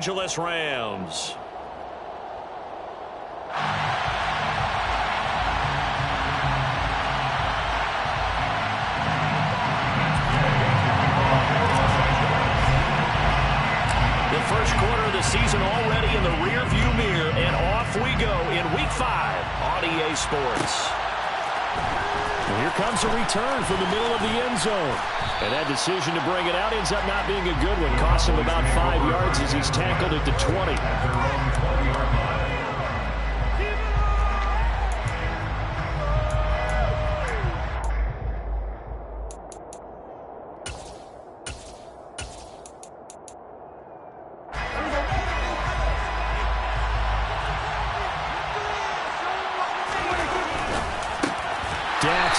Angeles Rams. The first quarter of the season already in the rear-view mirror, and off we go in Week 5 on EA Sports. And here comes a return from the middle of the end zone. And that decision to bring it out ends up not being a good one. Costs him about 5 yards as he's tackled at the 20.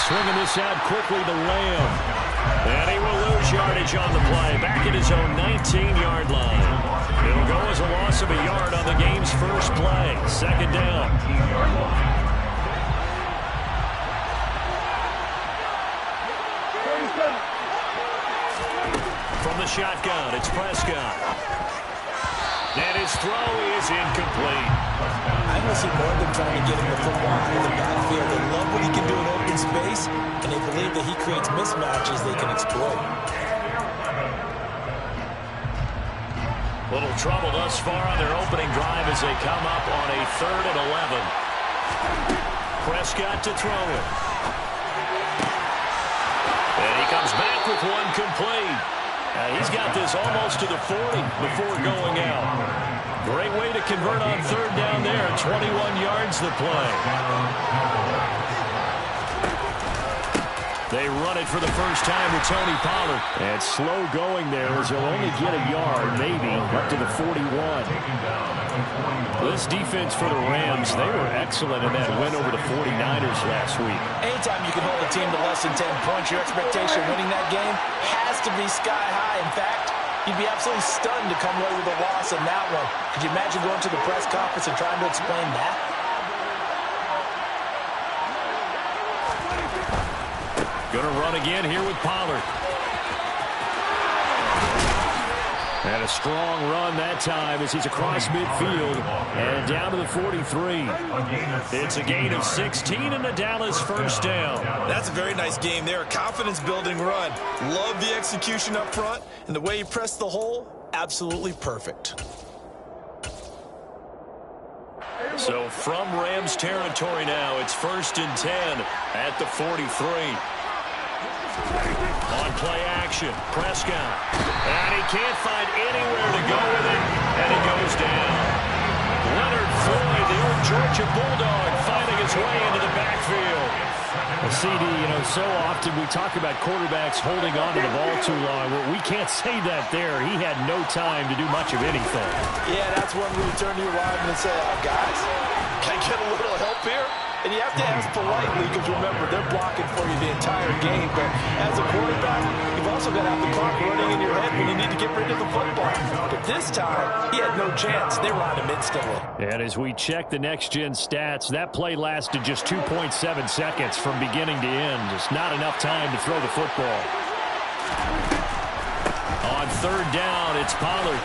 Swinging this out quickly to Lamb. And he will lose yardage on the play. Back at his own 19-yard line. It'll go as a loss of a yard on the game's first play. Second down. From the shotgun, it's Prescott. And his throw is incomplete. I want to see more of them trying to get him the football in the backfield. They love what he can do in open space, and they believe that he creates mismatches they can exploit. Little trouble thus far on their opening drive as they come up on a 3rd and 11. Prescott to throw it. And he comes back with one complete. He's got this almost to the 40 before going out. Great way to convert on 3rd down there. 21 yards the play. They run it for the first time with Tony Pollard. And slow going there as he'll only get a yard, maybe, up to the 41. This defense for the Rams, they were excellent in that win over the 49ers last week. Anytime you can hold a team to less than 10 points, your expectation winning that game has to be sky high. In fact, you'd be absolutely stunned to come away with a loss in that one. Could you imagine going to the press conference and trying to explain that? Going to run again here with Pollard. And a strong run that time as he's across midfield and down to the 43. It's a gain of 16 and the Dallas first down. That's a very nice game there. Confidence-building run. Love the execution up front, and the way he pressed the hole, absolutely perfect. So from Rams territory now, it's 1st and 10 at the 43. On play action, Prescott. And he can't find anywhere to go with it, and he goes down. Leonard Floyd, the old Georgia Bulldog, finding his way into the backfield. Well, CD, so often we talk about quarterbacks holding on to the ball too long. Well, we can't say that there. He had no time to do much of anything. Yeah, that's when we turn to your lineman and say, guys, can I get a little help here? And you have to ask politely because, remember, they're blocking for you the entire game. But as a quarterback, you've also got to have the clock running in your head when you need to get rid of the football. But this time, he had no chance. They were on him instantly. And as we check the next-gen stats, that play lasted just 2.7 seconds from beginning to end. Just not enough time to throw the football. On 3rd down, it's Pollard.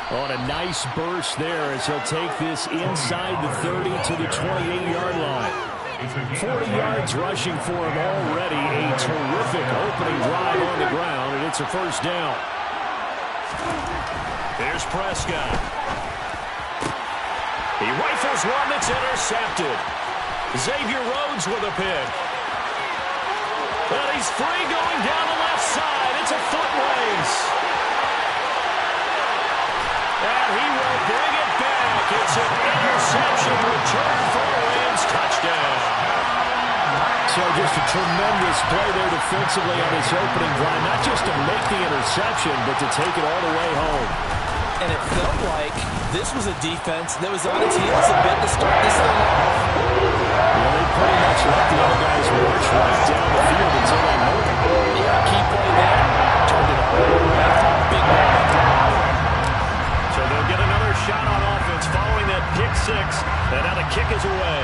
On a nice burst there as he'll take this inside the 30 to the 28-yard line. 40 yards rushing for him already. A terrific opening drive on the ground, and it's a first down. Here's Prescott. He rifles one that's intercepted. Xavier Rhodes with a pick. But he's free going down the left side. It's a foot race. And he will bring it back. It's an interception return for a Rams touchdown. So just a tremendous play there defensively on this opening drive. Not just to make the interception, but to take it all the way home. And it felt like this was a defense that was on its heels a bit to start this thing off. Well, they pretty much let the other guys march right down the field until they moved it. Yeah, key play there. Turned it all around. Big moment. So they'll get another shot on offense following that pick 6. And now the kick is away.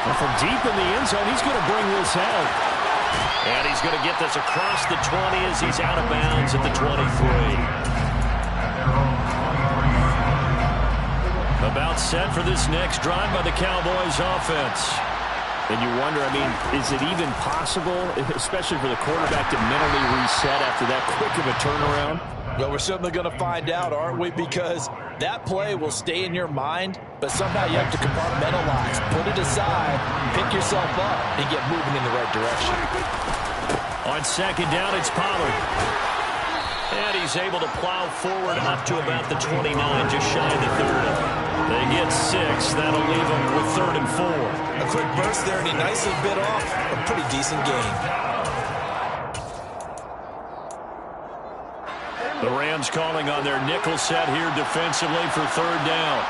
And from deep in the end zone, he's going to bring this out. And he's going to get this across the 20 as he's out of bounds at the 23. About set for this next drive by the Cowboys offense. And you wonder, I mean, is it even possible, especially for the quarterback, to mentally reset after that quick of a turnaround? Well, we're certainly going to find out, aren't we? Because that play will stay in your mind, but somehow you have to compartmentalize, put it aside, pick yourself up, and get moving in the right direction. On second down, it's Pollard. And he's able to plow forward up to about the 29, just shy of the 30. They get 6. That'll leave them with 3rd and 4. A quick burst there, and he nicely bit off a pretty decent gain. The Rams calling on their nickel set here defensively for 3rd down.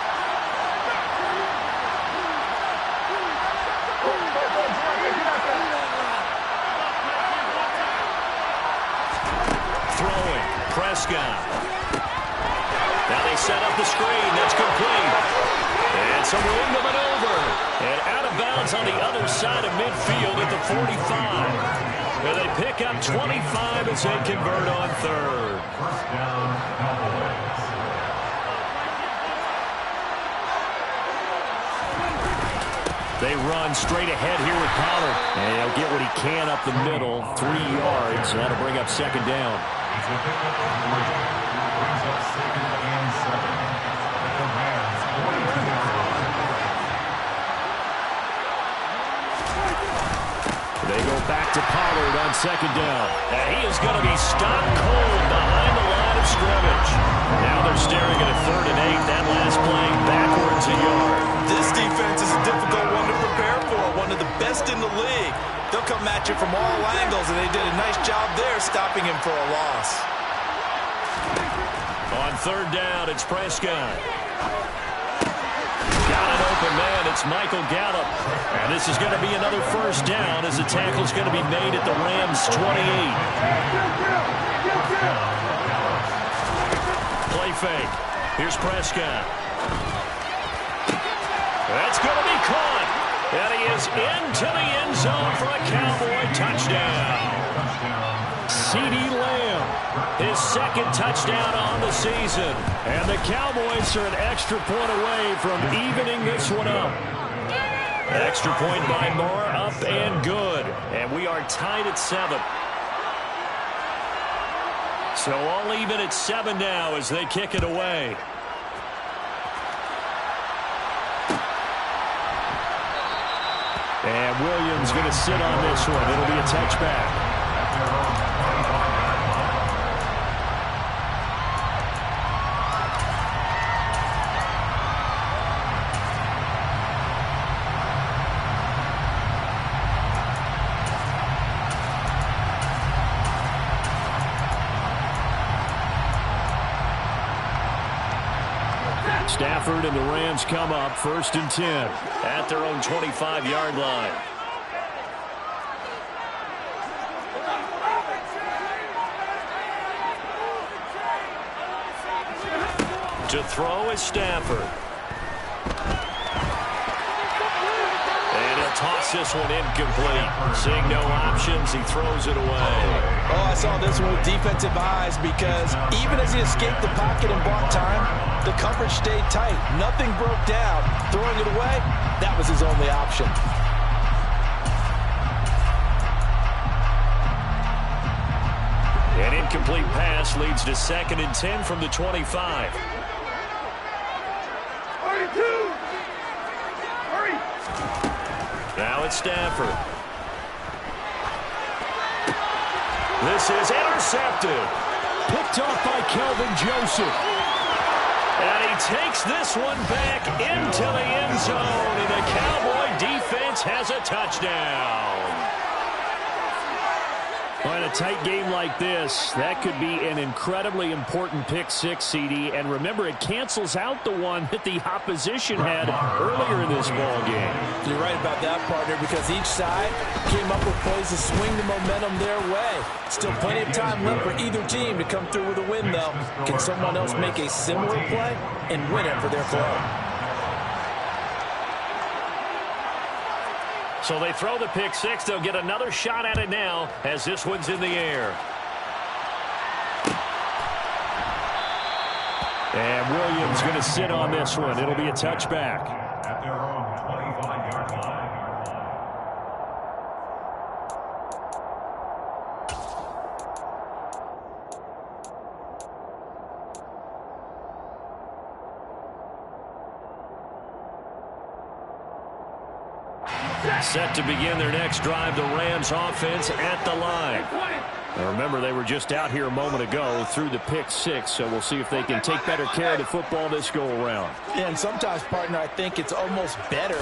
Throwing, Prescott. Now they set up the screen. That's complete. And some room to maneuver. And out of bounds on the other side of midfield at the 45. And they pick up 25 as they convert on 3rd. They run straight ahead here with Pollard. And he'll get what he can up the middle, 3 yards. That'll bring up 2nd down. They go back to Pollard on 2nd down. And he is going to be stopped cold behind the line of scrimmage. Now they're staring at a 3rd and 8. That last play backwards a yard. This defense is a difficult one to prepare for, one of the best in the league. They'll come at you from all angles, and they did a nice job there stopping him for a loss. On 3rd down, it's Prescott. Got an open man. It's Michael Gallup. And this is going to be another 1st down as the tackle's going to be made at the Rams' 28. Play fake. Here's Prescott. That's going to be caught. And he is into the end zone for a Cowboy touchdown. CeeDee Lamb, his 2nd touchdown on the season. And the Cowboys are an extra point away from evening this one up. Extra point by Moore, up and good. And we are tied at 7. So all even at 7 now as they kick it away. And Williams going to sit on this one. It'll be a touchback. Stafford and the Rams come up 1st and 10 at their own 25-yard line. To throw is Stafford. And he'll toss this one incomplete. Seeing no options, he throws it away. Oh, I saw this one with defensive eyes because even as he escaped the pocket and bought time, the coverage stayed tight. Nothing broke down. Throwing it away, that was his only option. An incomplete pass leads to 2nd and 10 from the 25. Now it's Stafford. This is intercepted. Picked off by Kelvin Joseph. And he takes this one back into the end zone. And the Cowboy defense has a touchdown. Well, in a tight game like this, that could be an incredibly important pick six, CD. And remember, it cancels out the one that the opposition had earlier in this ball game. You're right about that, partner, because each side came up with plays to swing the momentum their way. Still plenty of time left for either team to come through with a win, though. Can someone else make a similar play and win it for their club? So they throw the pick six. They'll get another shot at it now as this one's in the air. And Williams going to sit on this one. It'll be a touchback. At their own 25-yard line. Set to begin their next drive, the Rams offense at the line. Now remember, they were just out here a moment ago through the pick six, so we'll see if they can take better care of the football this go-around. Yeah, and sometimes, partner, I think it's almost better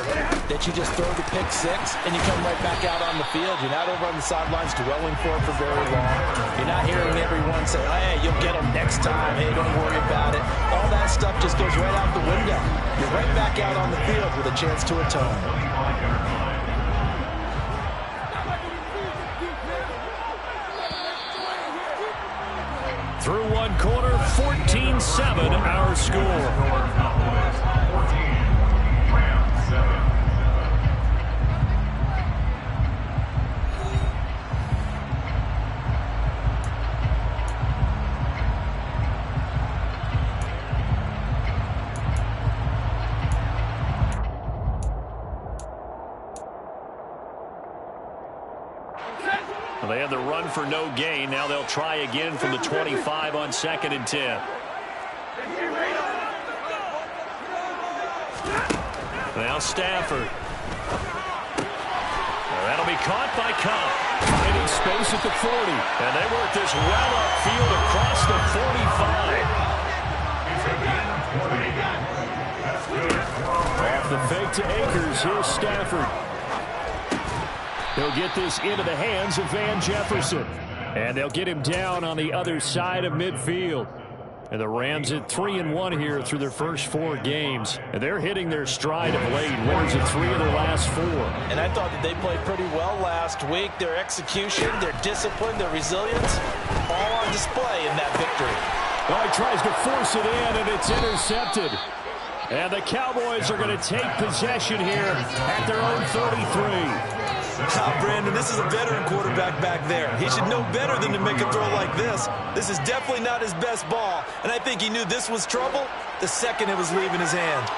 that you just throw the pick six and you come right back out on the field. You're not over on the sidelines dwelling for it for very long. You're not hearing everyone say, hey, you'll get them next time. Hey, don't worry about it. All that stuff just goes right out the window. You're right back out on the field with a chance to atone. Through one quarter, 14-7 our score. They had the run for no gain. Now they'll try again from the 25 on 2nd and 10. Now Stafford. That'll be caught by Cobb. Finding space at the 40. And they work this well upfield across the 45. Off the fake to Akers. Here's Stafford. He'll get this into the hands of Van Jefferson. And they'll get him down on the other side of midfield. And the Rams at 3-1 here through their first 4 games. And they're hitting their stride of late. Winners of 3 of their last 4. And I thought that they played pretty well last week. Their execution, their discipline, their resilience, all on display in that victory. Well, he tries to force it in, and it's intercepted. And the Cowboys are going to take possession here at their own 33. Brandon, this is a veteran quarterback back there. He should know better than to make a throw like this. This is definitely not his best ball, and I think he knew this was trouble the second it was leaving his hand.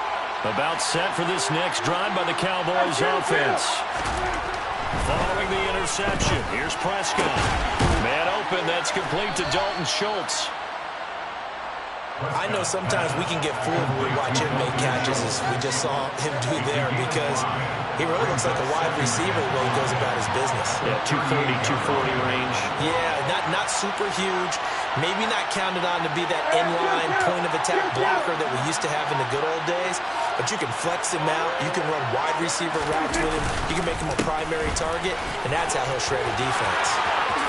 About set for this next drive by the Cowboys offense. Following the interception, here's Prescott. Man open, that's complete to Dalton Schultz. I know sometimes we can get fooled when we watch him make catches, as we just saw him do there, because he really looks like a wide receiver the way he goes about his business. Yeah, 230, 240 range. Yeah, not super huge. Maybe not counted on to be that inline point-of-attack blocker that we used to have in the good old days, but you can flex him out. You can run wide receiver routes with him. You can make him a primary target, and that's how he'll shred a defense.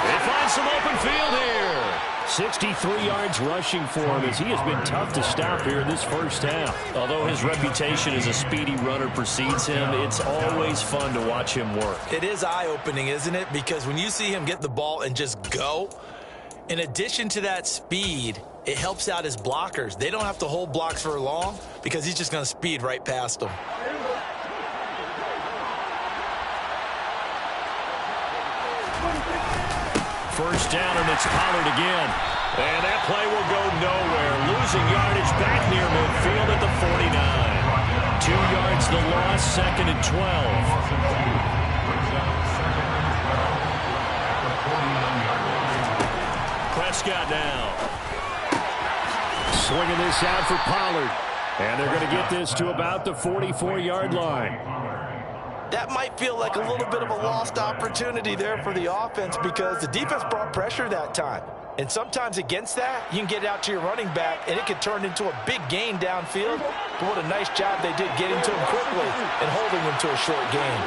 They find some open field here. 63 yards rushing for him as he has been tough to stop here in this first half. Although his reputation as a speedy runner precedes him, it's always fun to watch him work. It is eye-opening, isn't it? Because when you see him get the ball and just go, in addition to that speed, it helps out his blockers. They don't have to hold blocks for long because he's just going to speed right past them. First down, and it's Pollard again. And that play will go nowhere. Losing yardage back near midfield at the 49. 2 yards the loss, 2nd and 12. Prescott now. Swinging this out for Pollard. And they're going to get this to about the 44-yard line. That might feel like a little bit of a lost opportunity there for the offense because the defense brought pressure that time. And sometimes against that, you can get it out to your running back, and it can turn into a big gain downfield. But what a nice job they did getting to him quickly and holding him to a short gain.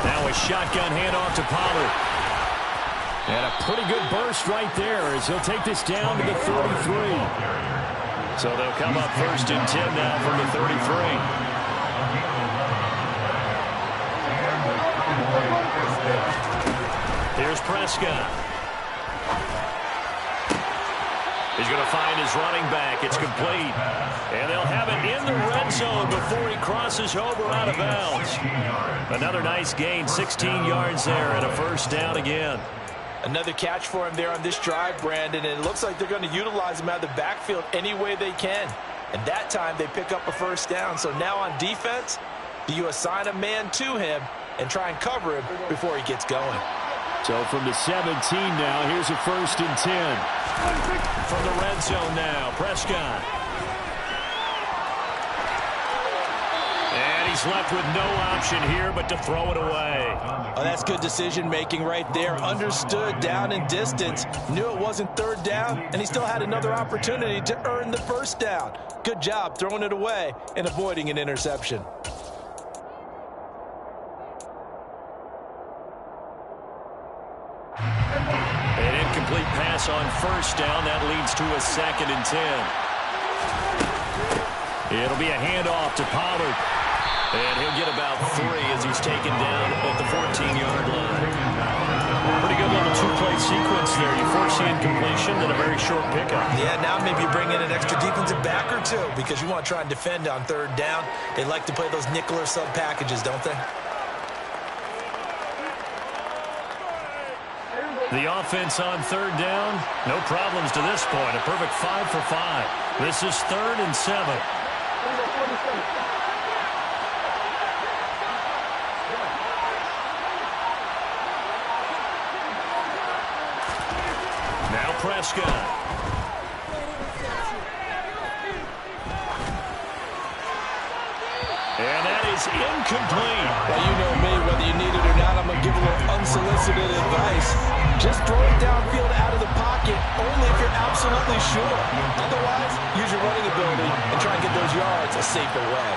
Now a shotgun handoff to Pollard. And a pretty good burst right there as he'll take this down to the 33. So they'll come up 1st and 10 now from the 33. Here's Prescott. He's going to find his running back. It's complete. And they'll have it in the red zone before he crosses over out of bounds. Another nice gain, 16 yards there, and a first down again. Another catch for him there on this drive, Brandon, and it looks like they're going to utilize him out of the backfield any way they can. And that time they pick up a first down. So now on defense, do you assign a man to him and try and cover him before he gets going? So from the 17 now, here's a 1st and 10. From the red zone now, Prescott. And he's left with no option here but to throw it away. Oh, that's good decision-making right there. Understood down and distance. Knew it wasn't third down, and he still had another opportunity to earn the first down. Good job throwing it away and avoiding an interception. An incomplete pass on first down. That leads to a 2nd and 10. It'll be a handoff to Pollard. And he'll get about 3 as he's taken down at the 14-yard line. Pretty good little 2-play sequence there. You force the incompletion, then a very short pickup. Yeah, now maybe you bring in an extra defensive back or two because you want to try and defend on third down. They like to play those nickel or sub packages, don't they? The offense on third down, no problems to this point. A perfect 5 for 5. This is 3rd and 7. Now Prescott. And that is incomplete. Well, you know me, whether you need it or not, I'm going to give a little unsolicited advice. Just throw it downfield out of the pocket only if you're absolutely sure. Otherwise, use your running ability and try and get those yards a safer way.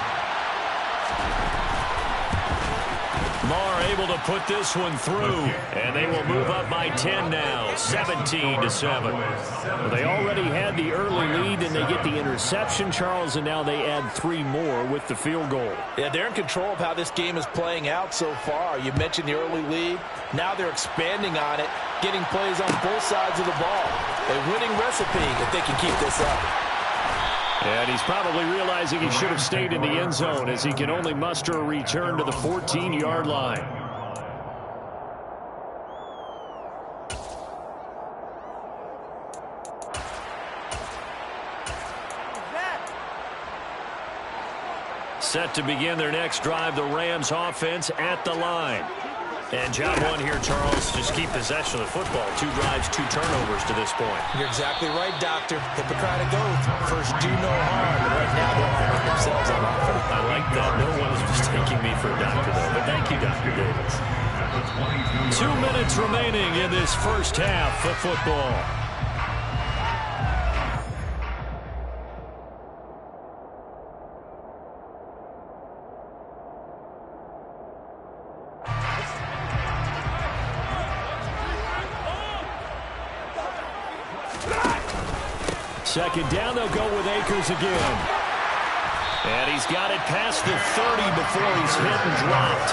Marr able to put this one through, and they will move up by 10 now, 17-7. Well, they already had the early lead, and they get the interception, Charles, and now they add 3 more with the field goal. Yeah, they're in control of how this game is playing out so far. You mentioned the early lead. Now they're expanding on it, getting plays on both sides of the ball. A winning recipe if they can keep this up. And he's probably realizing he should have stayed in the end zone as he can only muster a return to the 14-yard line. Set to begin their next drive, the Rams offense at the line. And job one here, Charles, just keep possession of the football. 2 drives, 2 turnovers to this point. You're exactly right, Doctor. Hippocratic oath. First, do no harm. And right now, they're harming themselves on offense. I like that. No one is mistaking me for a doctor, though. But thank you, Dr. Davis. 2 minutes remaining in this first half of football. Second down, they'll go with Akers again. And he's got it past the 30 before he's hit and dropped.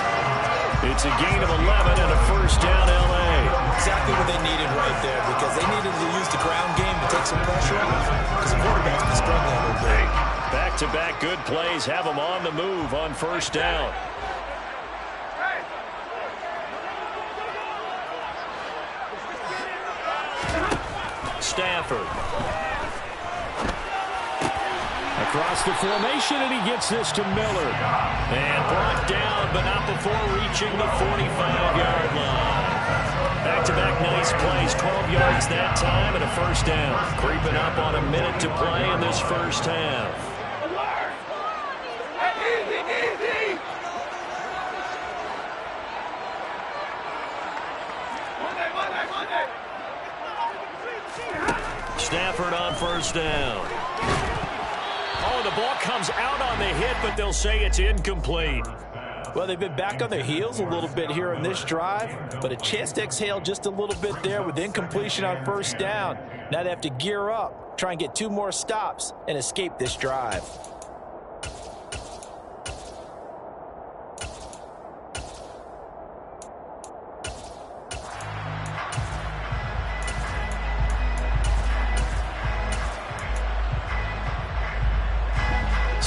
It's a gain of 11 and a first down, L.A. Exactly what they needed right there because they needed to use the ground game to take some pressure off because the quarterback's been struggling a little bit. Back-to-back good plays have them on the move on first down. Stafford. Across the formation, and he gets this to Miller. And brought down, but not before reaching the 45-yard line. Back-to-back nice plays, 12 yards that time, and a first down. Creeping up on a minute to play in this first half. Stafford on first down. Oh, the ball comes out on the hit, but they'll say it's incomplete. Well, they've been back on their heels a little bit here in this drive, but a chance to exhale just a little bit there with incompletion on first down. Now they have to gear up, try and get 2 more stops, and escape this drive.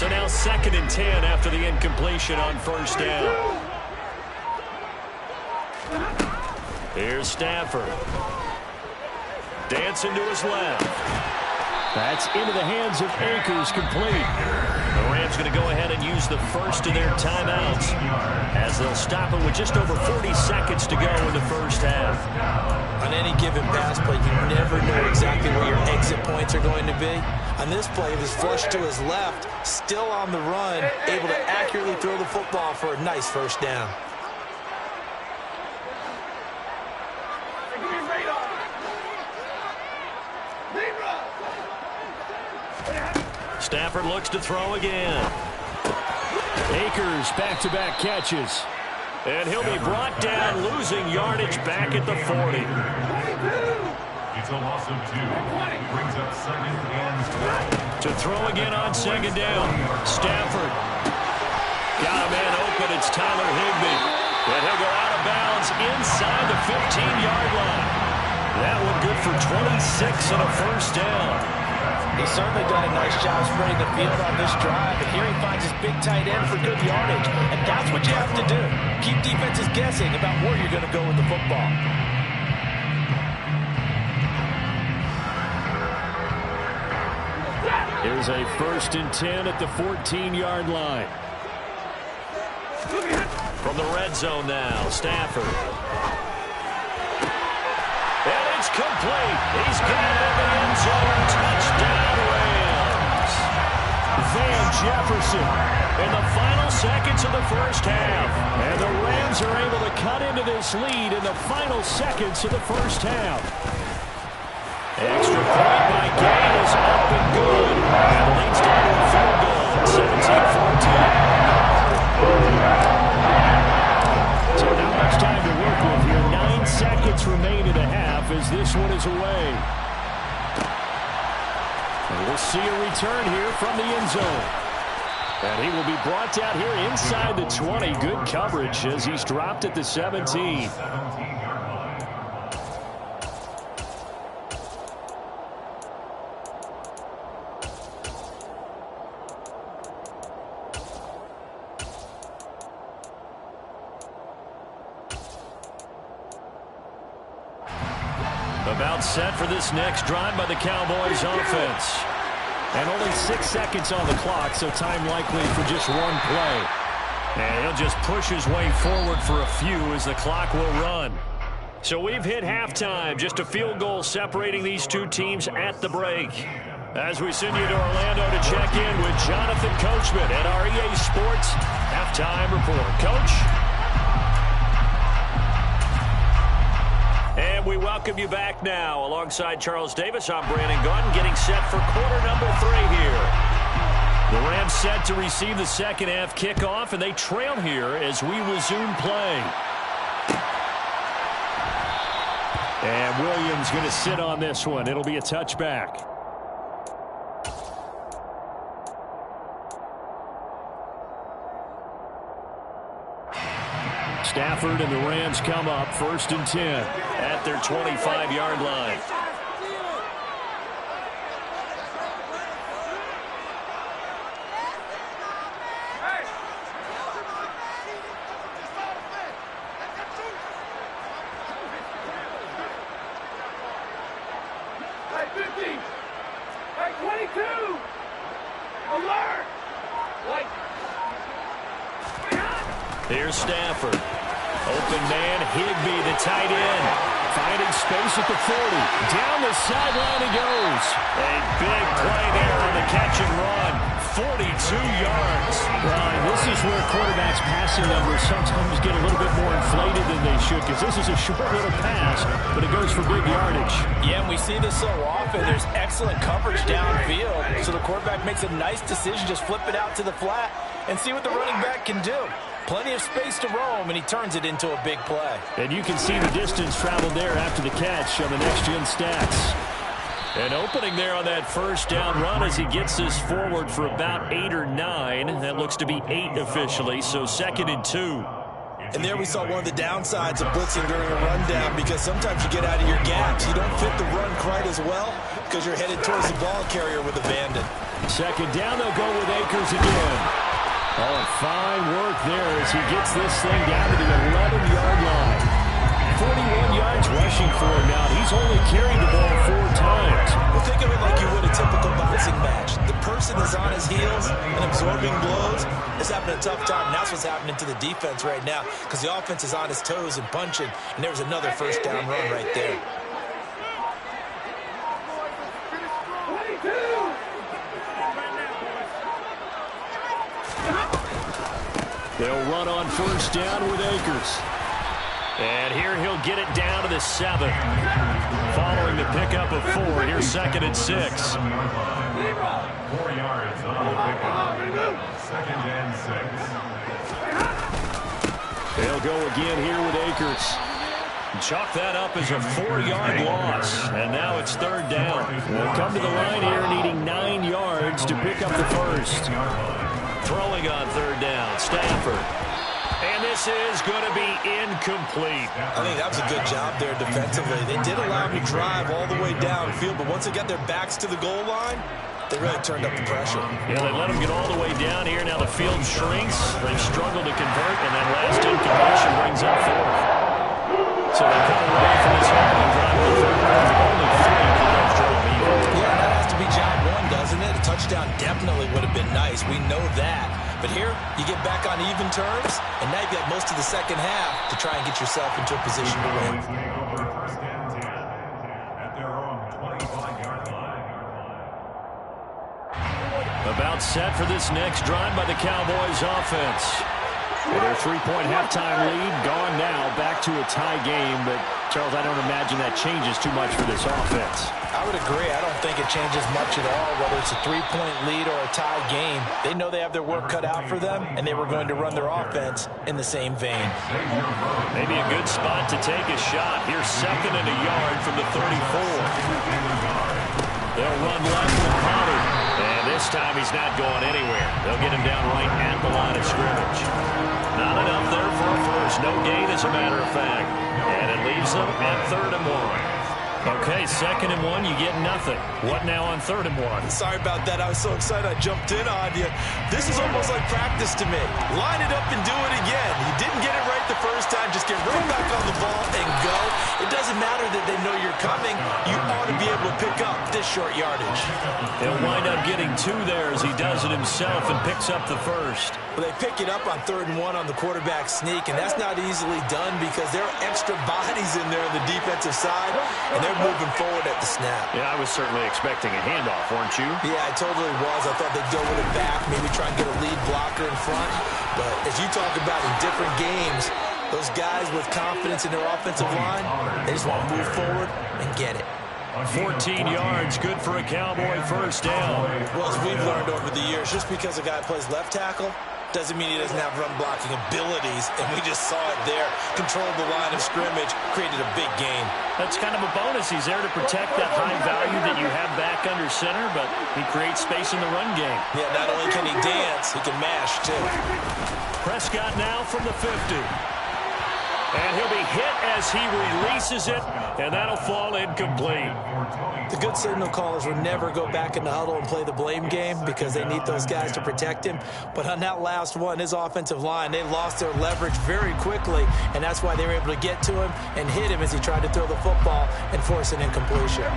So now 2nd and 10 after the incompletion on first down. Here's Stafford. Dancing to his left. That's into the hands of Akers, complete. The Rams going to go ahead and use the first of their timeouts as they'll stop it with just over 40 seconds to go in the first half. On any given pass play, you never know exactly where your exit points are going to be. On this play, it was flushed to his left, still on the run, able to accurately throw the football for a nice first down. Stafford looks to throw again. Akers back-to-back catches. And he'll be brought down, losing yardage back at the 40. It's a loss of 2. Brings up 2nd and 12. To throw again on 2nd down. Stafford. Got a man open. It's Tyler Higbee. And he'll go out of bounds inside the 15-yard line. That one good for 26 and a first down. He's certainly done a nice job spreading the field on this drive, and here he finds his big tight end for good yardage. And that's what you have to do. Keep defenses guessing about where you're going to go with the football. Here's a 1st and 10 at the 14-yard line. From the red zone now, Stafford. And it's complete. He's got it in the end zone. Touchdown, Rams. Van Jefferson in the final seconds of the first half. And the Rams are able to cut into this lead in the final seconds of the first half. Extra point by Gay is up and good. And the lead's down to a field goal, 17-14. So not much time to work with here. 9 seconds remain in the half as this one is away. And we'll see a return here from the end zone. And he will be brought down here inside the 20. Good coverage as he's dropped at the 17. About set for this next drive by the Cowboys offense. And only 6 seconds on the clock, so time likely for just one play. And he'll just push his way forward for a few as the clock will run. So we've hit halftime, just a field goal separating these two teams at the break. As we send you to Orlando to check in with Jonathan Coachman at our EA Sports Halftime Report. Coach? And we welcome you back now. Alongside Charles Davis, I'm Brandon Gunn, getting set for quarter number 3 here. The Rams set to receive the second half kickoff, and they trail here as we resume play. And Williams going to sit on this one. It'll be a touchback. Stafford and the Rams come up 1st and 10 at their 25-yard line. Here's Stafford. Open man, Higbee, the tight end. Finding space at the 40. Down the sideline he goes. A big play there on the catch and run. 42 yards. And this is where quarterbacks' passing numbers sometimes get a little bit more inflated than they should, because this is a short little pass, but it goes for big yardage. Yeah, and we see this so often. There's excellent coverage downfield, so the quarterback makes a nice decision, just flip it out to the flat and see what the running back can do. Plenty of space to roam, and he turns it into a big play. And you can see the distance traveled there after the catch on the next-gen stats. An opening there on that first down run as he gets this forward for about 8 or 9. That looks to be 8 officially, so 2nd and 2. And there we saw one of the downsides of blitzing during a rundown, because sometimes you get out of your gaps. You don't fit the run quite as well because you're headed towards the ball carrier with abandon. Second down, they'll go with Akers again. Oh, fine work there as he gets this thing down to the 11-yard line. 41 yards rushing for him now. He's only carried the ball 4 times. Well, think of it like you would a typical boxing match. The person is on his heels and absorbing blows is having a tough time. And that's what's happening to the defense right now because the offense is on his toes and punching. And there was another first down run right there. They'll run on first down with Akers. And here he'll get it down to the 7. Following the pickup of 4, here's 2nd and 6. 4 yards on the pickup. 2nd and 6. They'll go again here with Akers. Chalk that up as a 4-yard loss. And now it's 3rd down. They'll come to the line here needing 9 yards to pick up the first. Throwing on 3rd down, Stafford. And this is going to be incomplete. I think that was a good job there defensively. They did allow him to drive all the way downfield, but once they got their backs to the goal line, they really turned up the pressure. Yeah, they let him get all the way down here. Now the field shrinks. They've struggled to convert, and that last incompletion brings up 4th. So they come away from this opening drive with only 3 for those drive even. Yeah, that has to be job 1, doesn't it? A touchdown definitely would have been nice. We know that. But here, you get back on even terms, and now you've got most of the second half to try and get yourself into a position to win. First and 10 at their own 25-yard line. About set for this next drive by the Cowboys offense. With their 3-point halftime lead gone now, back to a tie game. But, Charles, I don't imagine that changes too much for this offense. I would agree. I don't think it changes much at all, whether it's a 3-point lead or a tie game. They know they have their work cut out for them, and they were going to run their offense in the same vein. Maybe a good spot to take a shot. Here's 2nd and a yard from the 34. They'll run left with Pollard. And this time he's not going anywhere. They'll get him down right at the line of scrimmage. Not enough there for a first. No gain, as a matter of fact. And it leaves them at 3rd and 1. Okay, 2nd and 1, you get nothing. What now on 3rd and 1? Sorry about that. I was so excited I jumped in on you. This is almost like practice to me. Line it up and do it again. You didn't get it right the first time. Just get right back on the ball and go. It doesn't matter that they know you're coming. You ought to be able to pick up this short yardage. He'll wind up getting 2 there as he does it himself and picks up the first. Well, they pick it up on 3rd and 1 on the quarterback sneak, and that's not easily done because there are extra bodies in there on the defensive side, and they're moving forward at the snap. Yeah, I was certainly expecting a handoff, weren't you? Yeah, I totally was. I thought they'd go with it back, maybe try and get a lead blocker in front. But as you talk about in different games, those guys with confidence in their offensive line, they just want to move forward and get it. 14 yards, good for a Cowboy first down. Well, as we've learned over the years, just because a guy plays left tackle doesn't mean he doesn't have run-blocking abilities, and we just saw it there. Controlled the line of scrimmage, created a big gain. That's kind of a bonus. He's there to protect that high value that you have back under center, but he creates space in the run game. Yeah, not only can he dance, he can mash, too. Prescott now from the 50. And he'll be hit as he releases it, and that'll fall incomplete. The good signal callers will never go back in the huddle and play the blame game because they need those guys to protect him. But on that last one, his offensive line, they lost their leverage very quickly, and that's why they were able to get to him and hit him as he tried to throw the football and force an incompletion.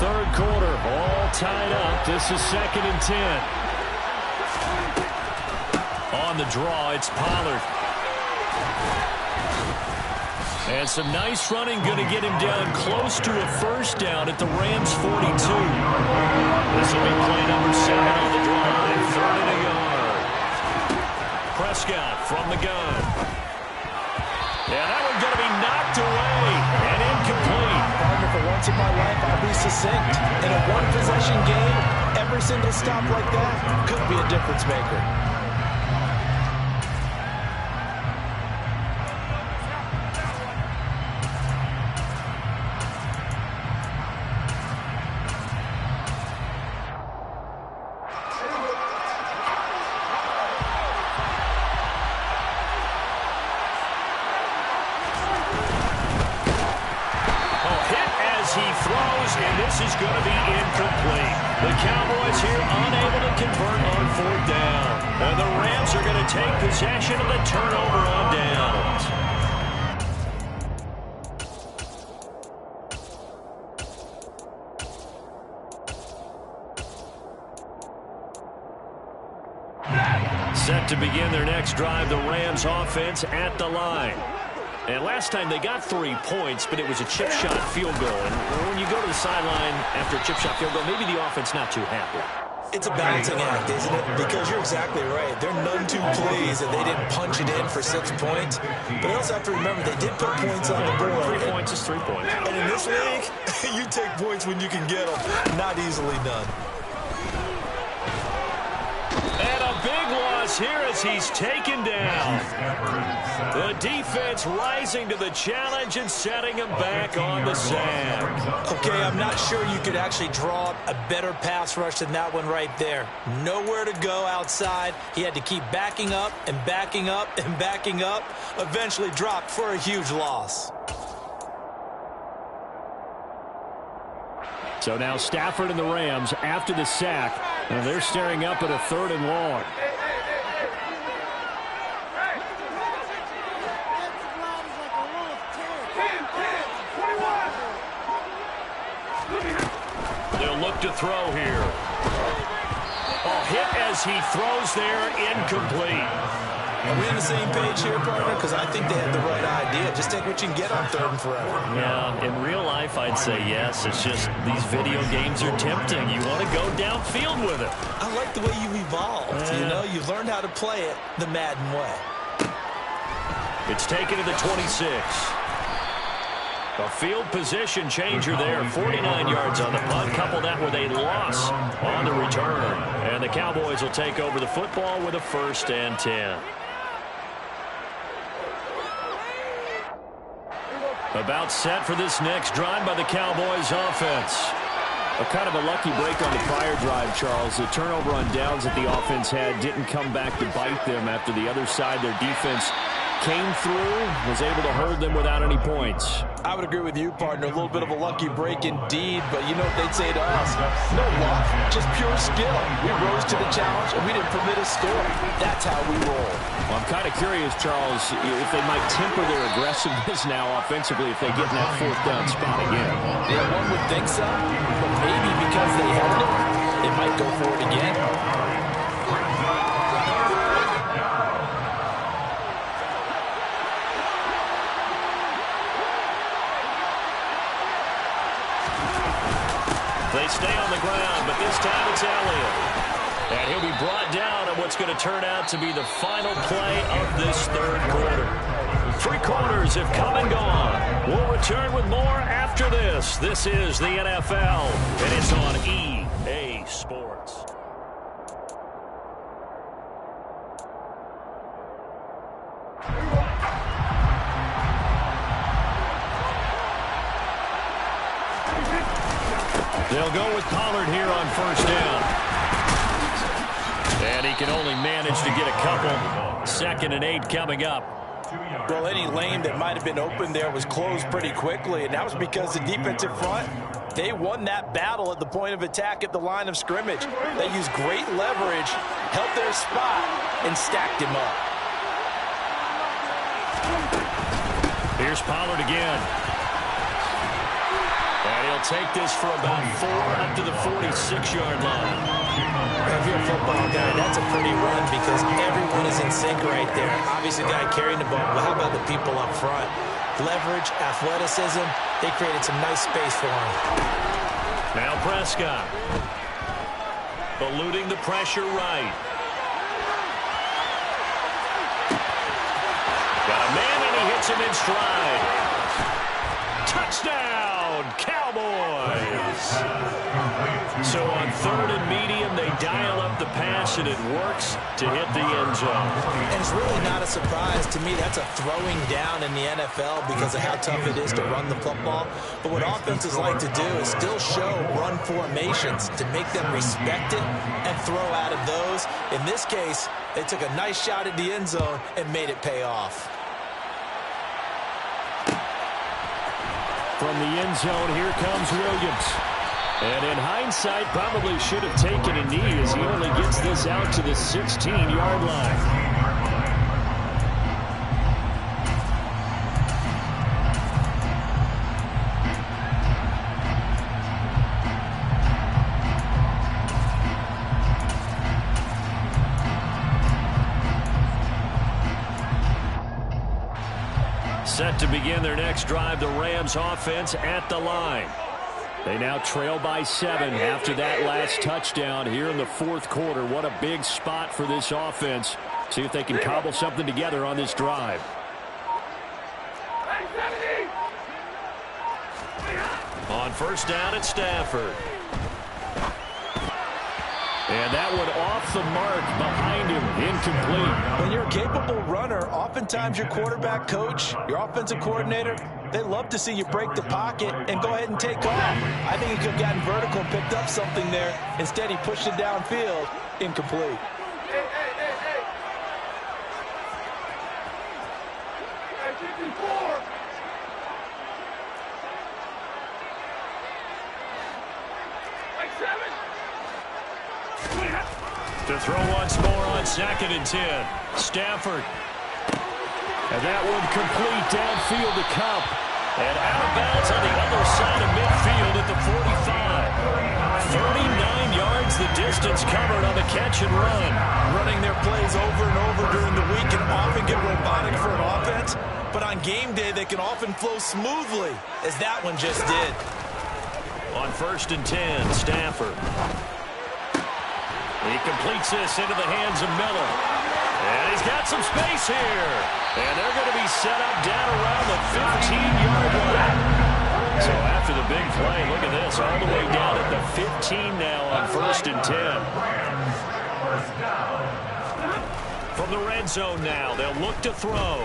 3rd quarter, all tied up. This is 2nd and 10. On the draw, it's Pollard. And some nice running, going to get him down close to a first down at the Rams 42. This will be play number 7 on the drive, 3rd and a yard. Prescott from the gun. Yeah, that one's going to be knocked away and incomplete. Partner, for once in my life, I'll be succinct. In a one-possession game, every single stop like that could be a difference maker. pass is going to be incomplete. The Cowboys here unable to convert on fourth down. And the Rams are going to take possession of the turnover on downs. Set to begin their next drive, the Rams offense at the line. And last time they got 3 points, but it was a chip shot field goal. And when you go to the sideline after a chip shot field goal, maybe the offense not too happy. It's a balancing act, isn't it? Because you're exactly right. They're none too pleased that they didn't punch it in for 6 points. But you also have to remember they did put points on the board. 3 points is 3 points. And in this league, you take points when you can get them. Not easily done. And a big loss here as he's taken down. The defense rising to the challenge and setting him back on the sack. Okay, I'm not sure you could actually draw up a better pass rush than that one right there. Nowhere to go outside. He had to keep backing up and backing up and backing up. Eventually dropped for a huge loss. So now Stafford and the Rams after the sack. And they're staring up at a 3rd and long. They'll look to throw here. Oh, hit as he throws there, incomplete. Are we on the same page here, partner? Because I think they had the right idea. Just take what you can get on 3rd and forever. Yeah, in real life, I'd say yes. It's just these video games are tempting. You want to go downfield with it. I like the way you've evolved. You know, you've learned how to play it the Madden way. It's taken to the 26. A field position changer there. 49 yards on the punt. Couple that with a loss on the return. And the Cowboys will take over the football with a 1st and 10. About set for this next drive by the Cowboys offense. A kind of a lucky break on the prior drive, Charles. The turnover on downs that the offense had didn't come back to bite them after the other side. Their defense came through, was able to hold them without any points. I would agree with you, partner. A little bit of a lucky break indeed, but you know what they'd say to us? No luck, just pure skill. We rose to the challenge, and we didn't permit a score. That's how we roll. Well, I'm kind of curious, Charles, if they might temper their aggressiveness now offensively if they get in that 4th down spot again. Yeah, one would think so, but maybe because they held it, they might go for it again. They stay on the ground, but this time it's Elliott. And he'll be brought down on what's going to turn out to be the final play of this 3rd quarter. 3 quarters have come and gone. We'll return with more after this. This is the NFL, and it's on EA Sports. They'll go with Pollard here on 1st down. And he can only manage to get a couple. 2nd and 8 coming up. Well, any lane that might have been open there was closed pretty quickly, and that was because the defensive front, they won that battle at the point of attack at the line of scrimmage. They used great leverage, held their spot, and stacked him up. Here's Pollard again. And he'll take this for about 4 up to the 46-yard line. If you're a football guy, that's a pretty run because everyone is in sync right there. Obviously, the guy carrying the ball, but how about the people up front? Leverage, athleticism, they created some nice space for him. Now Prescott. Eluding the pressure right. Got a man and he hits him in stride. Touchdown, Cowboys. So on 3rd and medium, they dial up the pass, and it works to hit the end zone. And it's really not a surprise to me. That's a throwing down in the NFL because of how tough it is to run the football. But what offenses like to do is still show run formations to make them respect it and throw out of those. In this case, they took a nice shot at the end zone and made it pay off. From the end zone, here comes Williams. And in hindsight, probably should have taken a knee as he only gets this out to the 16-yard line. Set to begin their next drive, the Rams offense at the line. They now trail by 7 after that last touchdown here in the fourth quarter. What a big spot for this offense. See if they can cobble something together on this drive. On first down, it's Stafford. And that one off the mark behind him, incomplete. When you're a capable runner, oftentimes your quarterback coach, your offensive coordinator, they love to see you break the pocket and go ahead and take off. I think he could have gotten vertical and picked up something there. Instead, he pushed it downfield, incomplete. To throw once more on 2nd and 10. Stafford. And that one complete downfield to Kupp. And out of bounds on the other side of midfield at the 45. 39 yards the distance covered on the catch and run. Running their plays over and over during the week can often get robotic for an offense, but on game day they can often flow smoothly, as that one just did. On 1st and 10, Stafford. He completes this into the hands of Miller. And he's got some space here. And they're going to be set up down around the 15-yard line. So after the big play, look at this, all the way down at the 15 now on 1st and 10. From the red zone now, they'll look to throw.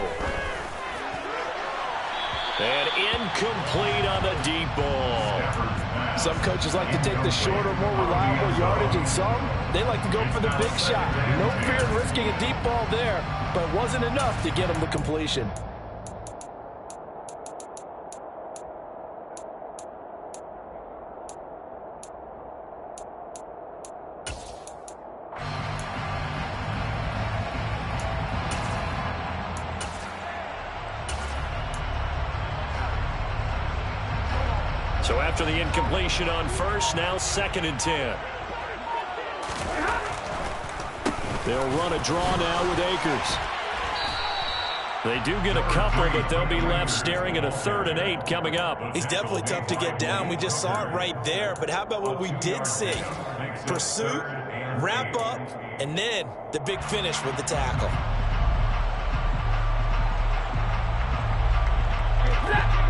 And incomplete on the deep ball. Some coaches like to take the shorter, more reliable yardage, and some, they like to go for the big shot. No fear in risking a deep ball there, but it wasn't enough to get them the completion. So after the incompletion on first, now 2nd and 10. They'll run a draw now with Akers. They do get a couple, but they'll be left staring at a 3rd and 8 coming up. He's definitely tough to get down. We just saw it right there, but how about what we did see? Pursuit, wrap up, and then the big finish with the tackle.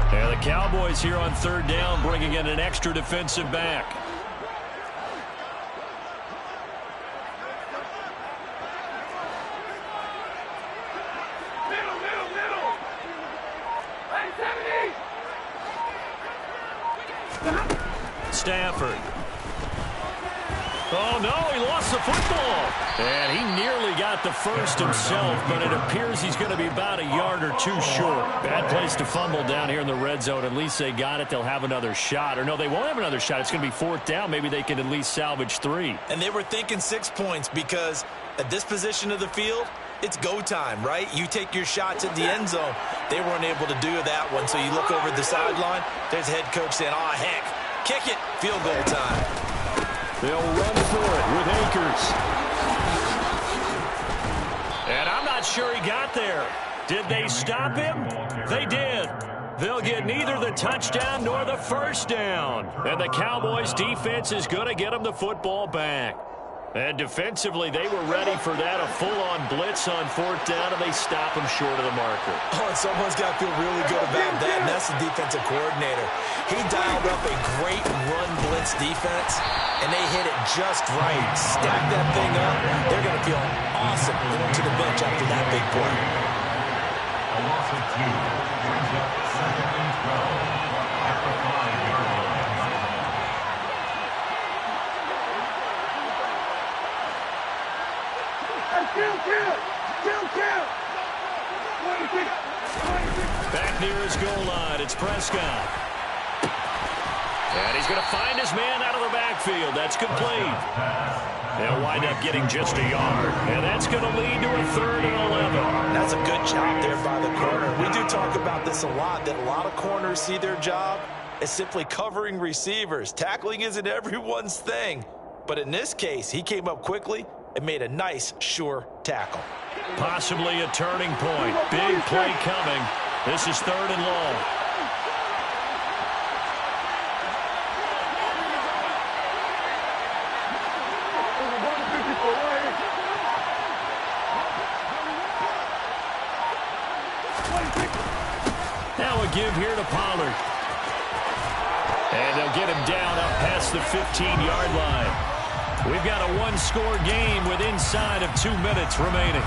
And the Cowboys here on 3rd down, bringing in an extra defensive back. Stafford. Oh, no, he lost the football. And he nearly got the first himself, but it appears he's going to be about a yard or two short. Bad place to fumble down here in the red zone. At least they got it. They'll have another shot. Or no, they won't have another shot. It's going to be 4th down. Maybe they can at least salvage 3. And they were thinking 6 points because at this position of the field, it's go time, right? You take your shots at the end zone. They weren't able to do that one. So you look over the sideline, there's head coach saying, oh, heck, kick it, field goal time. They'll run for it with Akers. And I'm not sure he got there. Did they stop him? They did. They'll get neither the touchdown nor the first down. And the Cowboys defense is going to get them the football back. And defensively, they were ready for that, a full-on blitz on 4th down, and they stop them short of the marker. Oh, and someone's got to feel really good about that, and that's the defensive coordinator. He dialed up a great run blitz defense, and they hit it just right. Stack that thing up. They're going to feel awesome going to the bench after that big play. A loss of 2 brings up 2nd and 12 at the 5-yard line. Back near his goal line, it's Prescott. And he's going to find his man out of the backfield. That's complete. They'll wind up getting just a yard. And that's going to lead to a 3rd and 11. That's a good job there by the corner. We do talk about this a lot, that a lot of corners see their job as simply covering receivers. Tackling isn't everyone's thing. But in this case, he came up quickly and made a nice, sure tackle. Possibly a turning point. Big play coming. This is 3rd and long. Now a give here to Pollard. And they'll get him down up past the 15-yard line. We've got a one-score game with inside of 2 minutes remaining.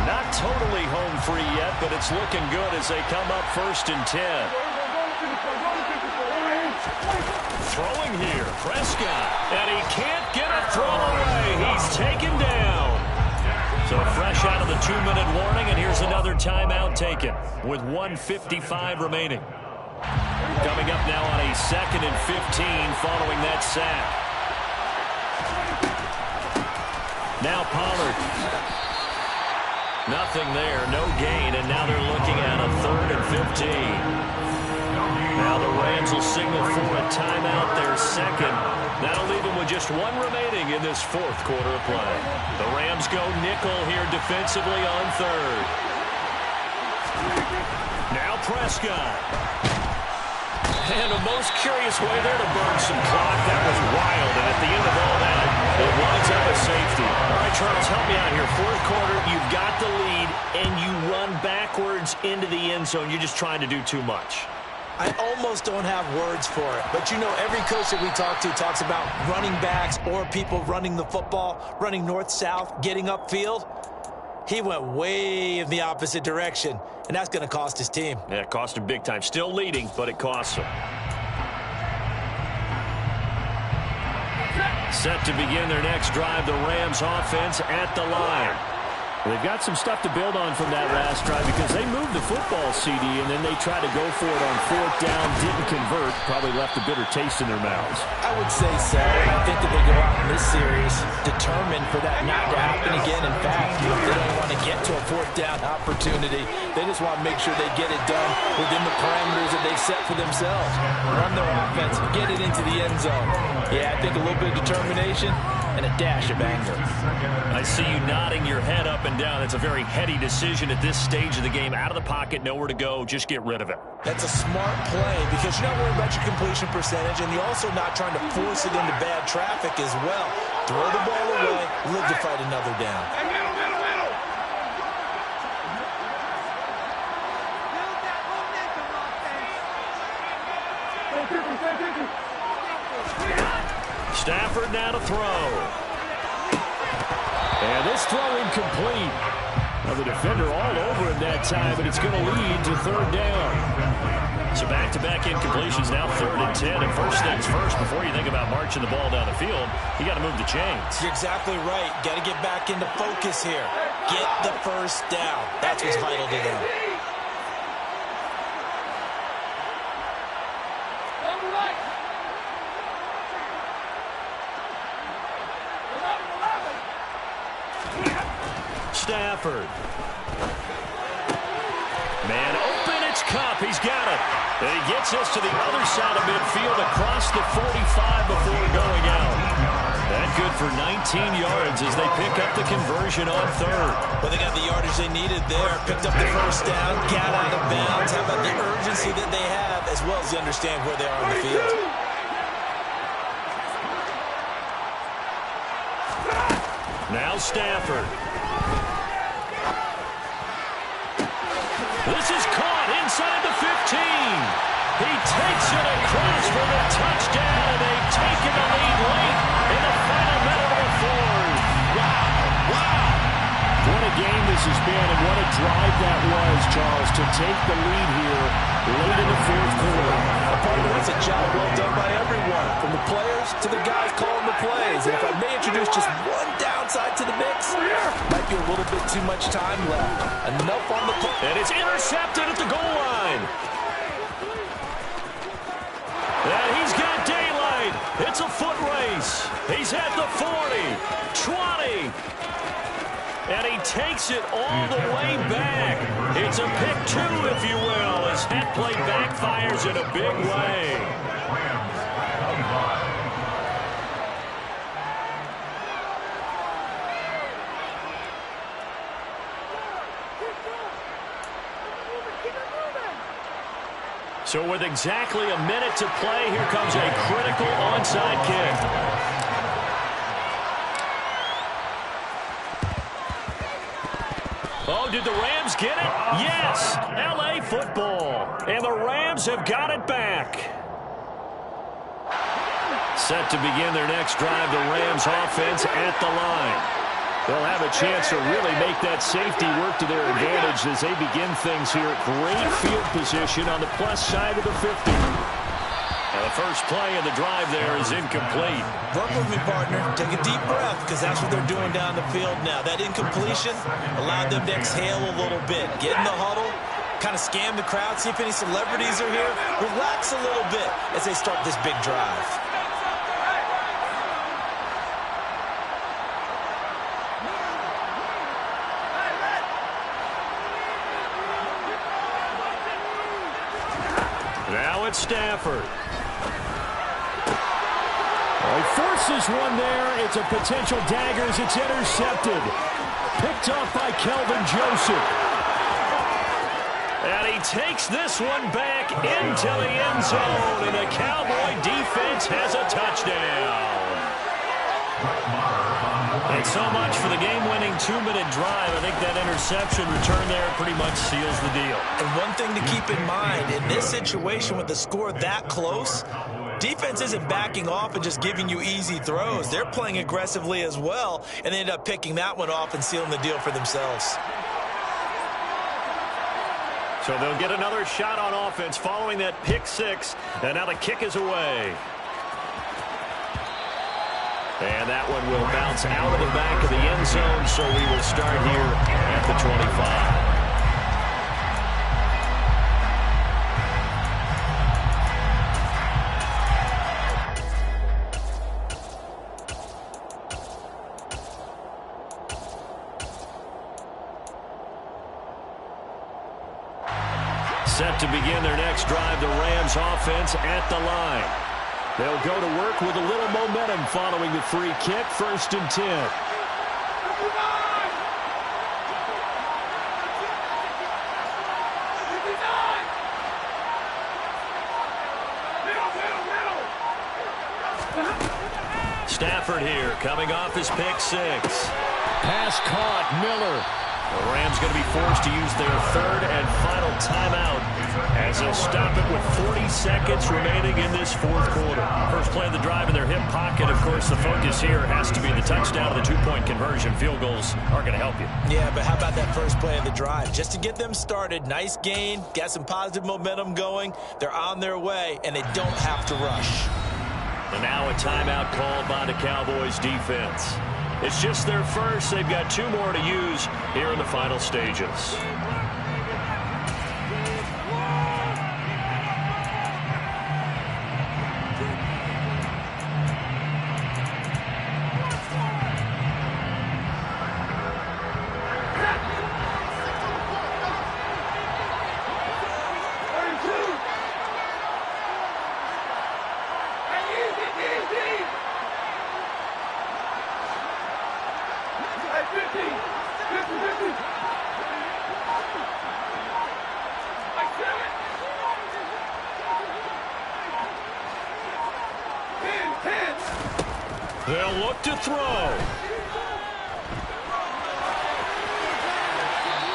Not totally home free yet, but it's looking good as they come up 1st and 10. Throwing here, Prescott. And he can't get a throw away. He's taken down. So fresh out of the 2-minute warning, and here's another timeout taken with 1:55 remaining. Coming up now on a 2nd and 15 following that sack. Now Pollard. Nothing there, no gain, and now they're looking at a 3rd and 15. Now the Rams will signal for a timeout, their 2nd. That'll leave them with just 1 remaining in this 4th quarter of play. The Rams go nickel here defensively on 3rd. Now Prescott. And the most curious way there to burn some clock. That was wild. And at the end of all that, it winds up a safety. All right, Charles, help me out here. 4th quarter, you've got the lead, and you run backwards into the end zone. You're just trying to do too much. I almost don't have words for it. But, you know, every coach that we talk to talks about running backs or people running the football, running north-south, getting upfield. He went way in the opposite direction, and that's going to cost his team. Yeah, it cost him big time. Still leading, but it costs him. Set to begin their next drive, the Rams offense at the line. They've got some stuff to build on from that last drive because they moved the football, CD, and then they tried to go for it on 4th down, didn't convert, probably left a bitter taste in their mouths. I would say so. I think that they go out in this series determined for that not to happen again. In fact, they don't want to get to a 4th down opportunity. They just want to make sure they get it done within the parameters that they've set for themselves. Run their offense, get it into the end zone. Yeah, I think a little bit of determination and a dash of anger. I see you nodding your head up and down. It's a very heady decision at this stage of the game. Out of the pocket, nowhere to go. Just get rid of it. That's a smart play because you're not worried about your completion percentage, and you're also not trying to force it into bad traffic as well. Throw the ball away, live to fight another down. Stafford now to throw. And this throw incomplete. Now the defender all over him that time, but it's going to lead to 3rd down. So back-to-back incompletions, now 3rd and 10. And first things first, before you think about marching the ball down the field, you got to move the chains. You're exactly right. Got to get back into focus here. Get the first down. That's what's vital to them. Stafford. Man open, it's Kupp. He's got it. And he gets us to the other side of midfield across the 45 before going out. That good for 19 yards as they pick up the conversion on 3rd. Well, they got the yardage they needed there. Picked up the first down, got out of bounds. How about the urgency that they have as well as they understand where they are on the field? Now Stafford. This is caught inside the 15. He takes it across for the touchdown, and they've taken the lead late in the final minute of the 4th. Wow. What a game this has been, and what a drive that was, Charles, to take the lead here late in the 4th quarter. That's a job well done by everyone, from the players to the guys calling the plays. And if I may introduce just one downside to the mix, might be a little bit too much time left. Enough on the clock. And it's intercepted at the goal line. And he's got daylight. It's a foot race. He's at the 40, 20. And he takes it all the way back. It's a pick two, if you will, as that play backfires in a big way. So with exactly a minute to play, here comes a critical onside kick. Oh, did the Rams get it? Yes! L.A. football. And the Rams have got it back. Set to begin their next drive, the Rams offense at the line. They'll have a chance to really make that safety work to their advantage as they begin things here. Great field position on the plus side of the 50. And the first play of the drive there is incomplete. Work with me, partner. Take a deep breath, because that's what they're doing down the field now. That incompletion allowed them to exhale a little bit. Get in the huddle, kind of scan the crowd, see if any celebrities are here. Relax a little bit as they start this big drive. Now it's Stafford. He forces one there. It's a potential dagger as it's intercepted. Picked off by Kelvin Joseph. And he takes this one back into the end zone. And the Cowboy defense has a touchdown. And so much for the game-winning 2-minute drive. I think that interception return there pretty much seals the deal. And one thing to keep in mind, in this situation with the score that close, defense isn't backing off and just giving you easy throws. They're playing aggressively as well, and they end up picking that one off and sealing the deal for themselves. So they'll get another shot on offense following that pick six, and now the kick is away. And that one will bounce out of the back of the end zone, so we will start here at the 25. Set to begin their next drive, the Rams offense at the line. They'll go to work with a little momentum following the free kick, 1st and 10. Stafford here, coming off his pick six. Pass caught, Miller. The Rams going to be forced to use their 3rd and final timeout as they'll stop it with 40 seconds remaining in this 4th quarter. First play of the drive in their hip pocket. Of course, the focus here has to be the touchdown of the 2-point conversion. Field goals aren't going to help you. Yeah, but how about that first play of the drive? Just to get them started, nice gain, got some positive momentum going. They're on their way, and they don't have to rush. And now a timeout called by the Cowboys defense. It's just their first. They've got 2 more to use here in the final stages. They'll look to throw.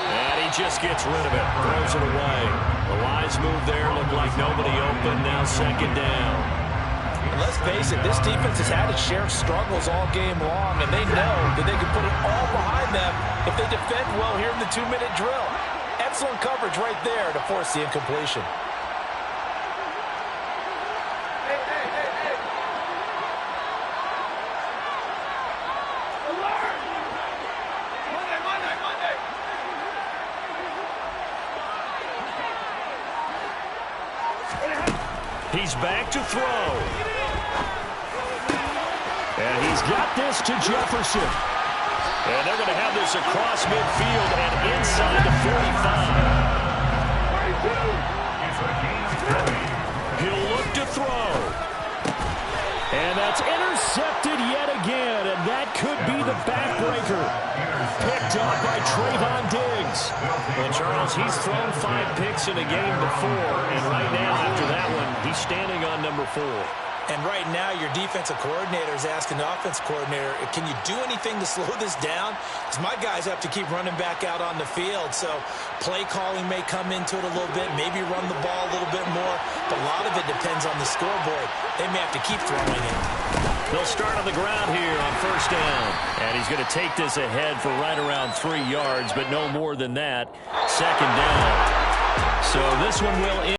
And he just gets rid of it. Throws it away. The wise move there. Looked like nobody open. Now 2nd down. And let's face it, this defense has had its share of struggles all game long, and they know that they can put it all behind them if they defend well here in the 2-minute drill. Excellent coverage right there to force the incompletion. He He's back to throw. And he's got this to Jefferson. And they're going to have this across midfield and inside the 45. He'll look to throw. And that's intercepted yet again, and that could be the backbreaker. Picked up by Trayvon Diggs. Well, Charles, he's thrown 5 picks in a game before, and right now, after that one, he's standing on number 4. And right now, your defensive coordinator is asking the offense coordinator, can you do anything to slow this down? Because my guys have to keep running back out on the field. So play calling may come into it a little bit, maybe run the ball a little bit more. But a lot of it depends on the scoreboard. They may have to keep throwing it. They'll start on the ground here on first down. And he's going to take this ahead for right around 3 yards, but no more than that. Second down. So this one will end.